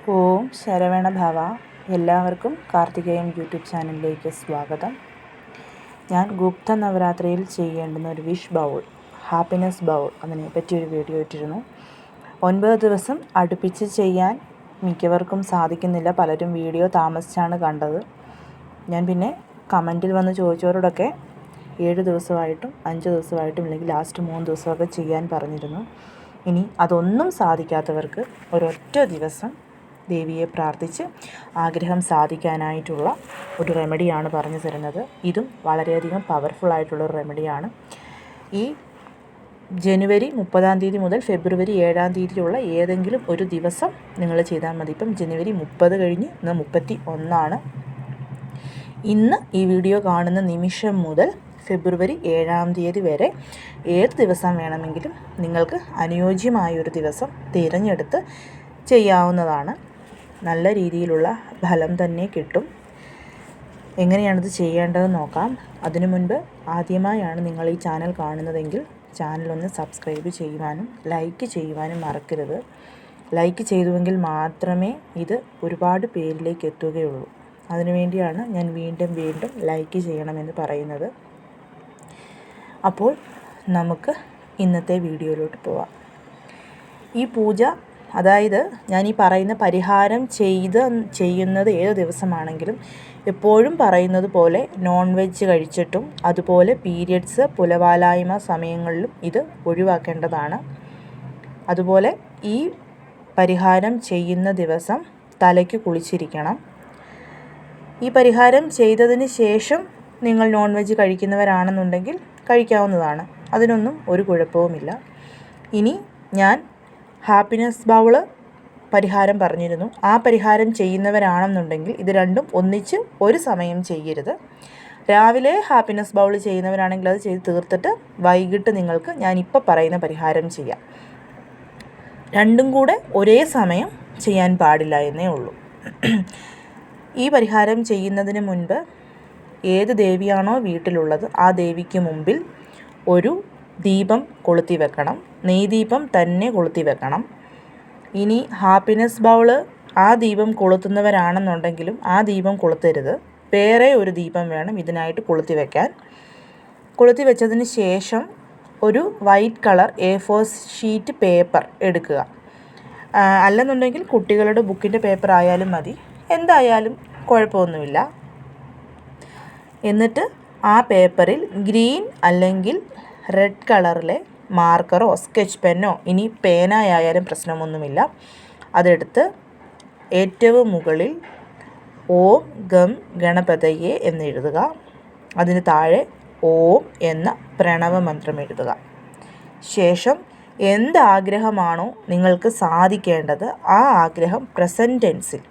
ഓം ശരവണ ഭവ. എല്ലാവർക്കും കാർത്തികേയം യൂട്യൂബ് ചാനലിലേക്ക് സ്വാഗതം. ഞാൻ ഗുപ്ത നവരാത്രിയിൽ ചെയ്യേണ്ടുന്ന ഒരു വിഷ് ബൗൾ, ഹാപ്പിനെസ് ബൗൾ, അതിനെപ്പറ്റി ഒരു വീഡിയോ ഇട്ടിരുന്നു. 9 ദിവസം അടുപ്പിച്ച് ചെയ്യാൻ മിക്കവർക്കും സാധിക്കുന്നില്ല. പലരും വീഡിയോ താമസിച്ചാണ് കണ്ടത്. ഞാൻ പിന്നെ കമൻറ്റിൽ വന്ന് ചോദിച്ചവരോടൊക്കെ 7 ദിവസമായിട്ടും 5 ദിവസമായിട്ടും ഇല്ലെങ്കിൽ ലാസ്റ്റ് 3 ദിവസമൊക്കെ ചെയ്യാൻ പറഞ്ഞിരുന്നു. ഇനി അതൊന്നും സാധിക്കാത്തവർക്ക് ഒരൊറ്റ ദിവസം ദേവിയെ പ്രാർത്ഥിച്ച് ആഗ്രഹം സാധിക്കാനായിട്ടുള്ള ഒരു റെമഡിയാണ് പറഞ്ഞു തരുന്നത്. ഇതും വളരെയധികം പവർഫുള്ളായിട്ടുള്ളൊരു റെമഡിയാണ്. ഈ ജനുവരി 30 തീയതി മുതൽ ഫെബ്രുവരി 7 തീയതിയുള്ള ഏതെങ്കിലും ഒരു ദിവസം നിങ്ങൾ ചെയ്താൽ മതി. ഇപ്പം ജനുവരി 30 കഴിഞ്ഞ് ഇന്ന് 31. ഇന്ന് ഈ വീഡിയോ കാണുന്ന നിമിഷം മുതൽ ഫെബ്രുവരി 7 തീയതി വരെ ഏത് ദിവസം വേണമെങ്കിലും നിങ്ങൾക്ക് അനുയോജ്യമായൊരു ദിവസം തിരഞ്ഞെടുത്ത് ചെയ്യാവുന്നതാണ്. നല്ല രീതിയിലുള്ള ഫലം തന്നെ കിട്ടും. എങ്ങനെയാണിത് ചെയ്യേണ്ടതെന്ന് നോക്കാം. അതിനു മുൻപ് ആദ്യമായാണ് നിങ്ങൾ ഈ ചാനൽ കാണുന്നതെങ്കിൽ ചാനലൊന്ന് സബ്സ്ക്രൈബ് ചെയ്യുവാനും ലൈക്ക് ചെയ്യുവാനും മറക്കരുത്. ലൈക്ക് ചെയ്തുവെങ്കിൽ മാത്രമേ ഇത് ഒരുപാട് പേരിലേക്ക് എത്തുകയുള്ളൂ. അതിനുവേണ്ടിയാണ് ഞാൻ വീണ്ടും ലൈക്ക് ചെയ്യണമെന്ന് പറയുന്നത്. അപ്പോൾ നമുക്ക് ഇന്നത്തെ വീഡിയോയിലോട്ട് പോവാം. ഈ പൂജ, അതായത് ഞാൻ ഈ പറയുന്ന പരിഹാരം ചെയ്യുന്നത് ഏത് ദിവസമാണെങ്കിലും എപ്പോഴും പറയുന്നത് പോലെ നോൺ വെജ് കഴിച്ചിട്ടും അതുപോലെ പീരിയഡ്സ് പുലവാലായ്മ സമയങ്ങളിലും ഇത് ഒഴിവാക്കേണ്ടതാണ്. അതുപോലെ ഈ പരിഹാരം ചെയ്യുന്ന ദിവസം തലയ്ക്ക് കുളിച്ചിരിക്കണം. ഈ പരിഹാരം ചെയ്തതിന് ശേഷം നിങ്ങൾ നോൺ വെജ് കഴിക്കുന്നവരാണെന്നുണ്ടെങ്കിൽ കഴിക്കാവുന്നതാണ്. അതിനൊന്നും ഒരു കുഴപ്പവുമില്ല. ഇനി ഞാൻ ഹാപ്പിനെസ് ബൗള് പരിഹാരം പറഞ്ഞിരുന്നു. ആ പരിഹാരം ചെയ്യുന്നവരാണെന്നുണ്ടെങ്കിൽ ഇത് രണ്ടും ഒന്നിച്ച് ഒരു സമയം ചെയ്യരുത്. രാവിലെ ഹാപ്പിനെസ് ബൗൾ ചെയ്യുന്നവരാണെങ്കിൽ അത് ചെയ്ത് തീർത്തിട്ട് വൈകിട്ട് നിങ്ങൾക്ക് ഞാനിപ്പോൾ പറയുന്ന പരിഹാരം ചെയ്യാം. രണ്ടും കൂടെ ഒരേ സമയം ചെയ്യാൻ പാടില്ല എന്നേ ഉള്ളൂ. ഈ പരിഹാരം ചെയ്യുന്നതിന് മുൻപ് ഏത് ദേവിയാണോ വീട്ടിലുള്ളത് ആ ദേവിക്ക് മുമ്പിൽ ഒരു ദീപം കൊളുത്തി വെക്കണം. നെയ്ദീപം തന്നെ കൊളുത്തി വെക്കണം. ഇനി ഹാപ്പിനെസ് ബൗള് ആ ദീപം കൊളുത്തുന്നവരാണെന്നുണ്ടെങ്കിലും ആ ദീപം കൊളുത്തരുത്. വേറെ ഒരു ദീപം വേണം ഇതിനായിട്ട് കൊളുത്തി വെക്കാൻ. കൊളുത്തി വെച്ചതിന് ശേഷം ഒരു white colour A4 sheet paper എടുക്കുക. അല്ലെന്നുണ്ടെങ്കിൽ കുട്ടികളുടെ ബുക്കിൻ്റെ പേപ്പർ ആയാലും മതി, എന്തായാലും കുഴപ്പമൊന്നുമില്ല. എന്നിട്ട് ആ പേപ്പറിൽ ഗ്രീൻ അല്ലെങ്കിൽ റെഡ് കളറിലെ മാർക്കറോ സ്കെച്ച് പെന്നോ, ഇനി പേനായാലും പ്രശ്നമൊന്നുമില്ല, അതെടുത്ത് ഏറ്റവും മുകളിൽ ഓം ഗം ഗണപതയെ എന്നെഴുതുക. അതിന് താഴെ ഓം എന്ന പ്രണവ മന്ത്രം എഴുതുക. ശേഷം എന്ത് ആഗ്രഹമാണോ നിങ്ങൾക്ക് സാധിക്കേണ്ടത് ആ ആഗ്രഹം പ്രസൻറ്റ് ടെൻസിൽ,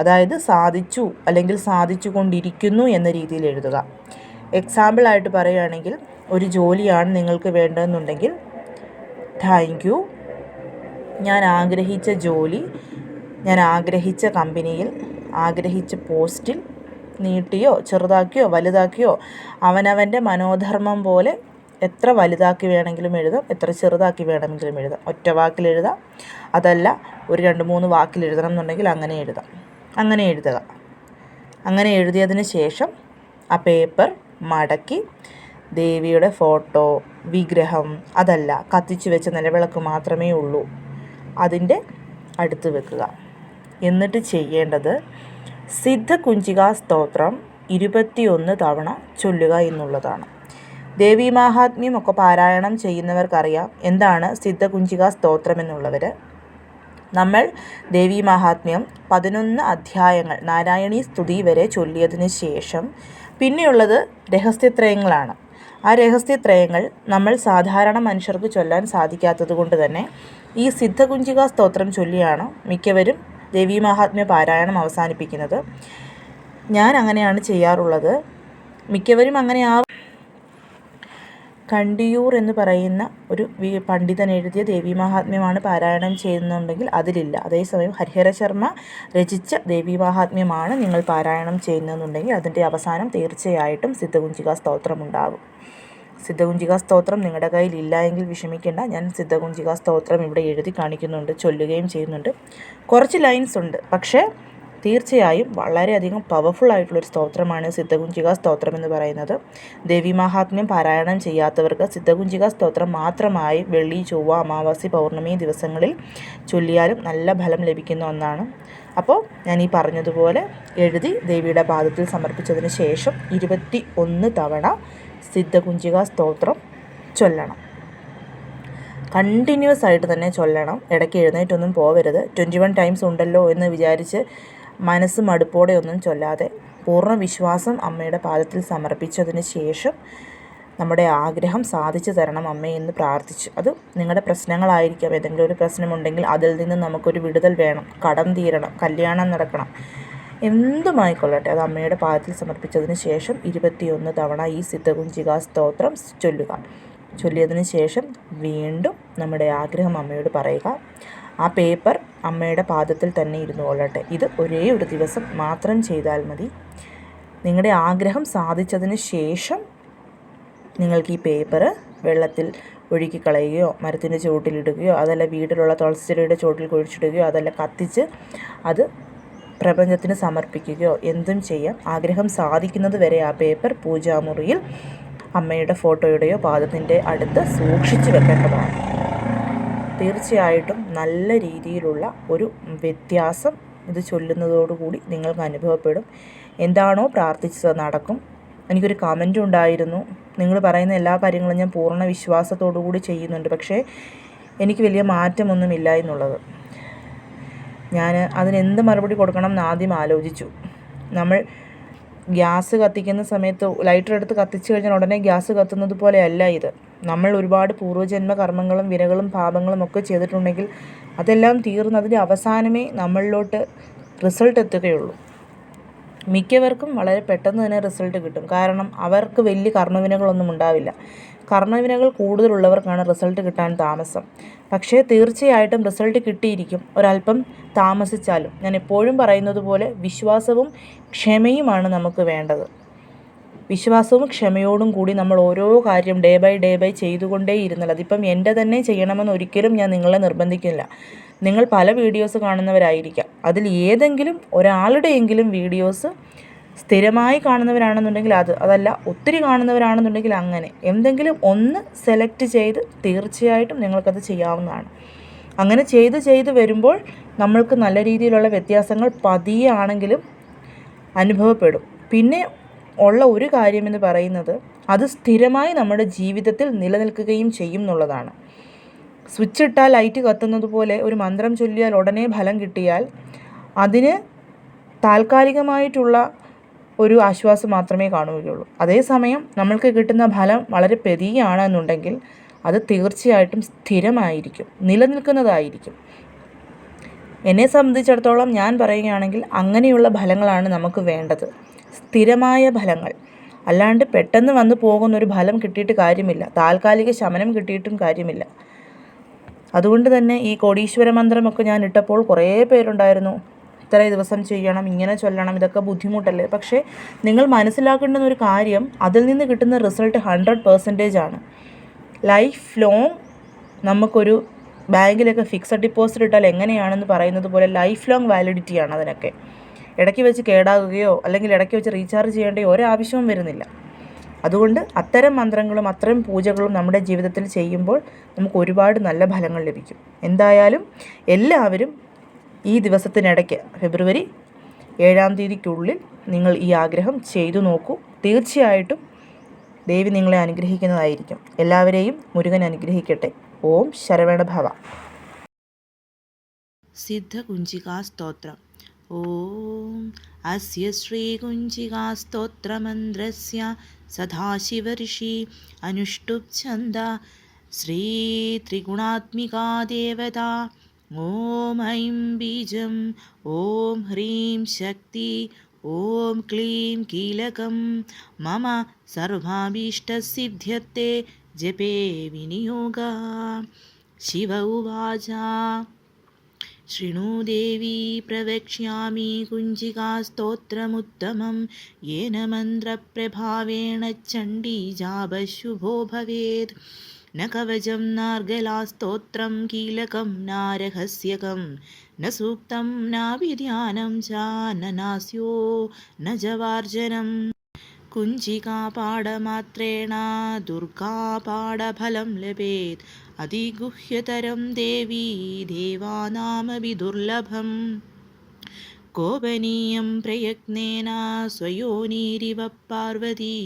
അതായത് സാധിച്ചു അല്ലെങ്കിൽ സാധിച്ചു കൊണ്ടിരിക്കുന്നു എന്ന രീതിയിൽ എഴുതുക. എക്സാമ്പിളായിട്ട് പറയുകയാണെങ്കിൽ ഒരു ജോലിയാണ് നിങ്ങൾക്ക് വേണ്ടതെന്നുണ്ടെങ്കിൽ താങ്ക് യു, ഞാൻ ആഗ്രഹിച്ച ജോലി ഞാൻ ആഗ്രഹിച്ച കമ്പനിയിൽ ആഗ്രഹിച്ച പോസ്റ്റിൽ നീട്ടിയോ ചെറുതാക്കിയോ വലുതാക്കിയോ അവനവൻ്റെ മനോധർമ്മം പോലെ എത്ര വലുതാക്കി വേണമെങ്കിലും എഴുതാം, എത്ര ചെറുതാക്കി വേണമെങ്കിലും എഴുതാം. ഒറ്റ വാക്കിൽ എഴുതാം, അതല്ല ഒരു 2-3 വാക്കിൽ എഴുതണം എന്നുണ്ടെങ്കിൽ അങ്ങനെ എഴുതാം. അങ്ങനെ എഴുതുക. അങ്ങനെ എഴുതിയതിന് ശേഷം ആ പേപ്പർ മടക്കി ദേവിയുടെ ഫോട്ടോ, വിഗ്രഹം, അതല്ല കത്തിച്ചു വെച്ച നിലവിളക്ക് മാത്രമേ ഉള്ളൂ, അതിൻ്റെ അടുത്ത് വെക്കുക. എന്നിട്ട് ചെയ്യേണ്ടത് സിദ്ധകുഞ്ചികാ സ്തോത്രം 21 തവണ ചൊല്ലുക എന്നുള്ളതാണ്. ദേവീ മാഹാത്മ്യം ഒക്കെ പാരായണം ചെയ്യുന്നവർക്കറിയാം എന്താണ് സിദ്ധകുഞ്ചികാ സ്തോത്രം എന്നുള്ളവർ. നമ്മൾ ദേവീ മാഹാത്മ്യം 11 അധ്യായങ്ങൾ നാരായണീ സ്തുതി വരെ ചൊല്ലിയതിന് ശേഷം പിന്നെയുള്ളത് രഹസ്യത്രയങ്ങളാണ്. ആ രഹസ്യത്രയങ്ങൾ നമ്മൾ സാധാരണ മനുഷ്യർക്ക് ചൊല്ലാൻ സാധിക്കാത്തത് കൊണ്ട് തന്നെ ഈ സിദ്ധകുഞ്ചികാ സ്തോത്രം ചൊല്ലിയാണ് മിക്കവരും ദേവീ മാഹാത്മ്യ പാരായണം അവസാനിപ്പിക്കുന്നത്. ഞാൻ അങ്ങനെയാണ് ചെയ്യാറുള്ളത്. മിക്കവരും അങ്ങനെ കണ്ടിയൂർ എന്ന് പറയുന്ന ഒരു പണ്ഡിതൻ എഴുതിയ ദേവീ മാഹാത്മ്യമാണ് പാരായണം ചെയ്യുന്നുണ്ടെങ്കിൽ അതിലില്ല. അതേസമയം ഹരിഹര ശർമ്മ രചിച്ച ദേവീ മാഹാത്മ്യമാണ് നിങ്ങൾ പാരായണം ചെയ്യുന്നതെന്നുണ്ടെങ്കിൽ അതിൻ്റെ അവസാനം തീർച്ചയായിട്ടും സിദ്ധകുഞ്ചികാ സ്തോത്രം ഉണ്ടാകും. സിദ്ധകുഞ്ചികാ സ്തോത്രം നിങ്ങളുടെ കയ്യിൽ ഇല്ല എങ്കിൽ വിഷമിക്കേണ്ട. ഞാൻ സിദ്ധകുഞ്ചികാ സ്തോത്രം ഇവിടെ എഴുതി കാണിക്കുന്നുണ്ട്, ചൊല്ലുകയും ചെയ്യുന്നുണ്ട്. കുറച്ച് ലൈൻസ് ഉണ്ട്, പക്ഷേ തീർച്ചയായും വളരെയധികം പവർഫുൾ ആയിട്ടുള്ളൊരു സ്തോത്രമാണ് സിദ്ധകുഞ്ചികാ സ്തോത്രം എന്ന് പറയുന്നത്. ദേവീമാഹാത്മ്യം പാരായണം ചെയ്യാത്തവർക്ക് സിദ്ധകുഞ്ചികാ സ്തോത്രം മാത്രമായി വെള്ളി, ചൊവ്വ, അമാവാസി, പൗർണമി ദിവസങ്ങളിൽ ചൊല്ലിയാലും നല്ല ഫലം ലഭിക്കുന്ന ഒന്നാണ്. അപ്പോൾ ഞാൻ ഈ പറഞ്ഞതുപോലെ എഴുതി ദേവിയുടെ പാദത്തിൽ സമർപ്പിച്ചതിന് ശേഷം 21 തവണ സിദ്ധകുഞ്ചികാ സ്തോത്രം ചൊല്ലണം. കണ്ടിന്യൂസ് ആയിട്ട് തന്നെ ചൊല്ലണം. ഇടയ്ക്ക് എഴുന്നേറ്റൊന്നും പോവരുത്. 21 ടൈംസ് ഉണ്ടല്ലോ എന്ന് വിചാരിച്ച് മനസ്സ് മടുപ്പോടെ ഒന്നും ചൊല്ലാതെ പൂർണ്ണ വിശ്വാസം അമ്മയുടെ പാദത്തിൽ സമർപ്പിച്ചതിന് ശേഷം നമ്മുടെ ആഗ്രഹം സാധിച്ചു തരണം അമ്മേ എന്ന് പ്രാർത്ഥിച്ചു. അത് നിങ്ങളുടെ പ്രശ്നങ്ങളായിരിക്കാം. ഏതെങ്കിലും ഒരു പ്രശ്നമുണ്ടെങ്കിൽ അതിൽ നിന്ന് നമുക്കൊരു വിടുതൽ വേണം, കടം തീരണം, കല്യാണം നടക്കണം, എന്തുമായിക്കൊള്ളട്ടെ, അത് അമ്മയുടെ പാദത്തിൽ സമർപ്പിച്ചതിന് ശേഷം 21 തവണ ഈ സിദ്ധകുഞ്ചികാ സ്തോത്രം ചൊല്ലുക. ചൊല്ലിയതിന് ശേഷം വീണ്ടും നമ്മുടെ ആഗ്രഹം അമ്മയോട് പറയുക. ആ പേപ്പർ അമ്മയുടെ പാദത്തിൽ തന്നെ ഇരുന്നു കൊള്ളട്ടെ. ഇത് ഒരേ ഒരു ദിവസം മാത്രം ചെയ്താൽ മതി. നിങ്ങളുടെ ആഗ്രഹം സാധിച്ചതിന് ശേഷം നിങ്ങൾക്ക് ഈ പേപ്പർ വെള്ളത്തിൽ ഒഴുക്കിക്കളയുകയോ മരത്തിൻ്റെ ചുവട്ടിലിടുകയോ അതല്ല വീട്ടിലുള്ള തുളസിച്ചെടിയുടെ ചുവട്ടിൽ കുഴിച്ചിടുകയോ അതല്ല കത്തിച്ച് അത് പ്രപഞ്ചത്തിന് സമർപ്പിക്കുകയോ എന്തും ചെയ്യാം. ആഗ്രഹം സാധിക്കുന്നത് വരെ ആ പേപ്പർ പൂജാമുറിയിൽ അമ്മയുടെ ഫോട്ടോയുടെയോ പാദത്തിൻ്റെ അടുത്ത് സൂക്ഷിച്ചു വെക്കേണ്ടതാണ്. തീർച്ചയായിട്ടും നല്ല രീതിയിലുള്ള ഒരു വ്യത്യാസം ഇത് ചൊല്ലുന്നതോടുകൂടി നിങ്ങൾക്ക് അനുഭവപ്പെടും. എന്താണോ പ്രാർത്ഥിച്ചത് നടക്കും. എനിക്കൊരു കമൻറ്റ് ഉണ്ടായിരുന്നു, നിങ്ങൾ പറയുന്ന എല്ലാ കാര്യങ്ങളും ഞാൻ പൂർണ്ണ വിശ്വാസത്തോടു കൂടി ചെയ്യുന്നുണ്ട്, പക്ഷേ എനിക്ക് വലിയ മാറ്റമൊന്നുമില്ല എന്നുള്ളത്. ഞാൻ അതിനെന്ത് മറുപടി കൊടുക്കണം എന്ന് ആദ്യം ആലോചിച്ചു. നമ്മൾ ഗ്യാസ് കത്തിക്കുന്ന സമയത്ത് ലൈറ്റർ എടുത്ത് കത്തിച്ച് കഴിഞ്ഞാൽ ഉടനെ ഗ്യാസ് കത്തുന്നത് പോലെയല്ല ഇത്. നമ്മൾ ഒരുപാട് പൂർവ്വജന്മ കർമ്മങ്ങളും വിനകളും പാപങ്ങളും ഒക്കെ ചെയ്തിട്ടുണ്ടെങ്കിൽ അതെല്ലാം തീർന്നതിൻ്റെ അവസാനമേ നമ്മളിലോട്ട് റിസൾട്ട് എത്തുകയുള്ളൂ. മിക്കവർക്കും വളരെ പെട്ടെന്ന് തന്നെ റിസൾട്ട് കിട്ടും. കാരണം അവർക്ക് വലിയ കർമ്മവിനകളൊന്നും ഉണ്ടാവില്ല. കർമ്മവിനകൾ കൂടുതലുള്ളവർക്കാണ് റിസൾട്ട് കിട്ടാൻ താമസം. പക്ഷേ തീർച്ചയായിട്ടും റിസൾട്ട് കിട്ടിയിരിക്കും, ഒരല്പം താമസിച്ചാലും. ഞാൻ എപ്പോഴും പറയുന്നത് പോലെ വിശ്വാസവും ക്ഷമയുമാണ് നമുക്ക് വേണ്ടത്. വിശ്വാസവും ക്ഷമയോടും കൂടി നമ്മൾ ഓരോ കാര്യം ഡേ ബൈ ചെയ്തുകൊണ്ടേ ഇരുന്നാൽ, അതിപ്പം എൻ്റെ തന്നെ ചെയ്യണമെന്ന് ഒരിക്കലും ഞാൻ നിങ്ങളെ നിർബന്ധിക്കില്ല. നിങ്ങൾ പല വീഡിയോസ് കാണുന്നവരായിരിക്കാം. അതിൽ ഏതെങ്കിലും ഒരാളുടെയെങ്കിലും വീഡിയോസ് സ്ഥിരമായി കാണുന്നവരാണെന്നുണ്ടെങ്കിൽ അതല്ല ഒത്തിരി കാണുന്നവരാണെന്നുണ്ടെങ്കിൽ അങ്ങനെ എന്തെങ്കിലും ഒന്ന് സെലക്ട് ചെയ്ത് തീർച്ചയായിട്ടും നിങ്ങൾക്കത് ചെയ്യാവുന്നതാണ്. അങ്ങനെ ചെയ്ത് വരുമ്പോൾ നമ്മൾക്ക് നല്ല രീതിയിലുള്ള വ്യത്യാസങ്ങൾ പതിയെ ആണെങ്കിലും അനുഭവപ്പെടും. പിന്നെ ഉള്ള ഒരു കാര്യമെന്ന് പറയുന്നത് അത് സ്ഥിരമായി നമ്മുടെ ജീവിതത്തിൽ നിലനിൽക്കുകയും ചെയ്യും എന്നുള്ളതാണ്. സ്വിച്ച് ഇട്ടാൽ ലൈറ്റ് കത്തുന്നത് പോലെ ഒരു മന്ത്രം ചൊല്ലിയാൽ ഉടനെ ഫലം കിട്ടിയാൽ അതിന് താൽക്കാലികമായിട്ടുള്ള ഒരു ആശ്വാസം മാത്രമേ കാണുകയുള്ളൂ. അതേസമയം നമ്മൾക്ക് കിട്ടുന്ന ഫലം വളരെ പെരിയാണ് എന്നുണ്ടെങ്കിൽ അത് തീർച്ചയായിട്ടും സ്ഥിരമായിരിക്കും, നിലനിൽക്കുന്നതായിരിക്കും. എന്നെ സംബന്ധിച്ചിടത്തോളം ഞാൻ പറയുകയാണെങ്കിൽ അങ്ങനെയുള്ള ഫലങ്ങളാണ് നമുക്ക് വേണ്ടത്, സ്ഥിരമായ ഫലങ്ങൾ. അല്ലാണ്ട് പെട്ടെന്ന് വന്നു പോകുന്നൊരു ഫലം കിട്ടിയിട്ട് കാര്യമില്ല, താൽക്കാലിക ശമനം കിട്ടിയിട്ടും കാര്യമില്ല. അതുകൊണ്ട് തന്നെ ഈ കോടീശ്വര മന്ത്രമൊക്കെ ഞാൻ ഇട്ടപ്പോൾ കുറേ പേരുണ്ടായിരുന്നു, ഇത്ര ദിവസം ചെയ്യണം, ഇങ്ങനെ ചൊല്ലണം, ഇതൊക്കെ ബുദ്ധിമുട്ടല്ലേ. പക്ഷേ നിങ്ങൾ മനസ്സിലാക്കേണ്ടുന്ന ഒരു കാര്യം, അതിൽ നിന്ന് കിട്ടുന്ന റിസൾട്ട് 100% ആണ്. ലൈഫ് ലോങ് നമുക്കൊരു ബാങ്കിലൊക്കെ ഫിക്സഡ് ഡിപ്പോസിറ്റ് ഇട്ടാൽ എങ്ങനെയാണെന്ന് പറയുന്നത് പോലെ ലൈഫ് ലോങ് വാലിഡിറ്റിയാണ് അതിനൊക്കെ. ഇടയ്ക്ക് വെച്ച് കേടാകുകയോ അല്ലെങ്കിൽ ഇടയ്ക്ക് വെച്ച് റീചാർജ് ചെയ്യേണ്ട ഒരാവശ്യവും വരുന്നില്ല. അതുകൊണ്ട് അത്തരം മന്ത്രങ്ങളും അത്തരം പൂജകളും നമ്മുടെ ജീവിതത്തിൽ ചെയ്യുമ്പോൾ നമുക്ക് ഒരുപാട് നല്ല ഫലങ്ങൾ ലഭിക്കും. എന്തായാലും എല്ലാവരും ഈ ദിവസത്തിനിടയ്ക്ക് ഫെബ്രുവരി 7-ാം തീയതിക്കുള്ളിൽ നിങ്ങൾ ഈ ആഗ്രഹം ചെയ്തു നോക്കൂ. തീർച്ചയായിട്ടും ദേവി നിങ്ങളെ അനുഗ്രഹിക്കുന്നതായിരിക്കും. എല്ലാവരെയും മുരുകൻ അനുഗ്രഹിക്കട്ടെ. ഓം ശരവണ ഭവ. സിദ്ധകുഞ്ചികാ സ്തോത്രം. ഓം അസ്യ ശ്രീകുഞ്ചികാ സ്തോത്രമന്ത്രസ്യ സദാശിവഋഷി അനുഷ്ടുപ് ഛന്ദ ശ്രീ ത്രിഗുണാത്മികാ ദേവത. ഓം ഐം ബീജം, ഓം ഹ്രീം ശക്തി, ഓം ക്ലീം കീലകം. മമ സർവാഭീഷ്ടസിദ്ധ്യത്തെ ജപേ വിനിയോഗ. ശിവ ഉവാച. शृणु देवी प्रवक्ष्यामि कुञ्जिकास्तोत्रमुत्तमं येन मन्त्रप्रभावेण चण्डीजापशुभो भवेत्। न कवचं नार्गलास्तोत्रं कीलकं नारहस्यकं न सूक्तं नाभिध्यानं च न नास्यो न जवार्जनम्। कुञ्जिकापाडमात्रेण दुर्गापाडफलं लभेत् अतिगुह्यतरं देवी देवानामपि दुर्लभम्। कोपनीयं प्रयत्नेन स्वयोनिरिव पार्वती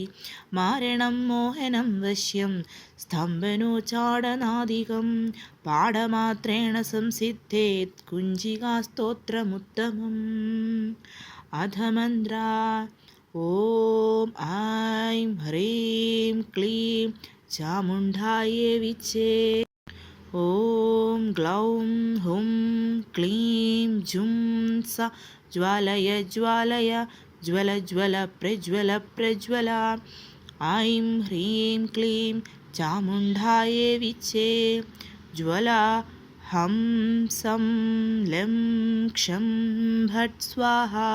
मारणं मोहनं वश्यं स्तम्भनोच्चाटनादिकं पाडमात्रेण संसिद्धेत् कुञ्जिकास्तोत्रमुत्तमम्। अथ मन्त्रा ॐ ऐं ह्रीं क्लीं चामुण्डायै विच्चे। ॐ ग्लौं हुं क्लीं जुं स ज्वालय ज्वालय ज्वल ज्वल प्रज्वल प्रज्वल। ऐं ह्रीं क्लीं चामुण्डायै विच्चे। ज्वल हं सं लं क्षं भट् स्वाहा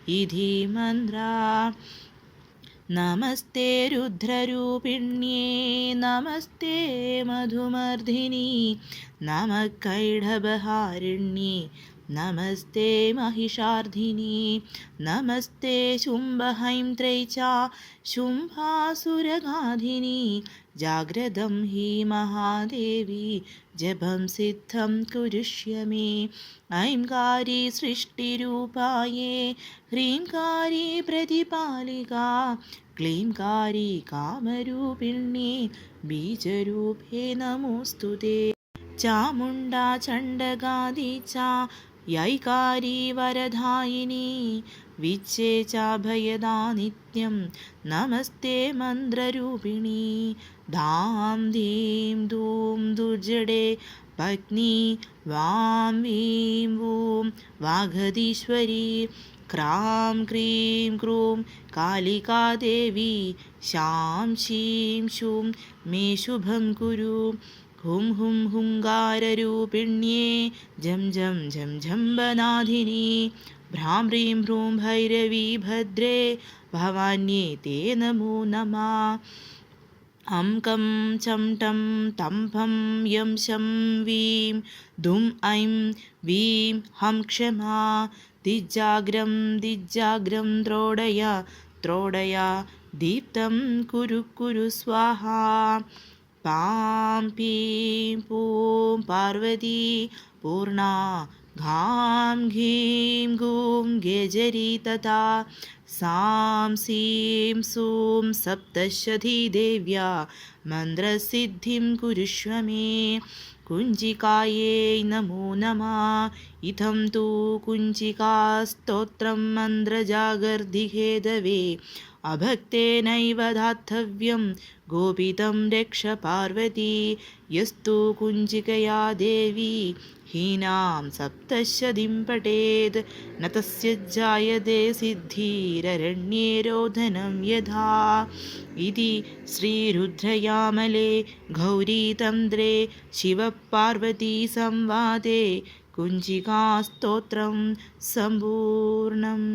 इति मन्त्रा। नमस्ते रुद्ररूपिण्ये नमस्ते मधुमर्धिनि नमः कैढभहारिण्ये नमस्ते महिषार्धिनि नमस्ते शुम्भहैंत्रै च शुम्भासुरगाधिनि। जाग्रतं हि महादेवी जपं सिद्धं कुरुष्य मे। ऐंकारी सृष्टिरूपाये ह्रींकारी प्रतिपालिका क्लींकारी कामरूपिण्ये बीजरूपे नमोऽस्तु ते। चामुण्डा चण्डगादि च यैकारी वरदायिनी विच्चे च भयदा नित्यं नमस्ते मन्त्ररूपिणी। धां धीं धूं दुर्जडे पत्नी वां वीं वूं वागधीश्वरी क्रां क्रीं क्रूं कालिका देवी शां शीं शूं मे शुभं कुरु। हुं हुं हुङ्गाररूपिण्ये झं झं झं झम्बनाधिनि भ्रां ह्रीं ह्रूं भैरवी भद्रे भवान्ये ते नमो नमः। अं कं चं टं तं फं यं शं वीं धुं ऐं वीं हं क्षमा। दिज्जाग्रं दिज्जाग्रं त्रोडय त्रोडय दीप्तं कुरु कुरु स्वाहा। पां पीं पूं पार्वती पूर्णा घां घीं गूं गेजरी तथा सां सीं सूं सप्तशती देव्या मन्त्रसिद्धिं कुरुष्व मे। कुञ्जिकायै नमो नमः। इत्थं तु कुञ्जिकास्तोत्रं मन्त्रजागर्दिहेदवे अभक्तेनैव दातव्यं गोपितं रक्ष पार्वती। यस्तु कुञ्जिकया देवी हीनां सप्तशतीं पठेत् न तस्य जायते सिद्धिररण्ये रोदनं यथा। इति श्रीरुद्रयामले गौरीतन्त्रे शिवपार्वतीसंवादे कुञ्जिकास्तोत्रं सम्पूर्णम्।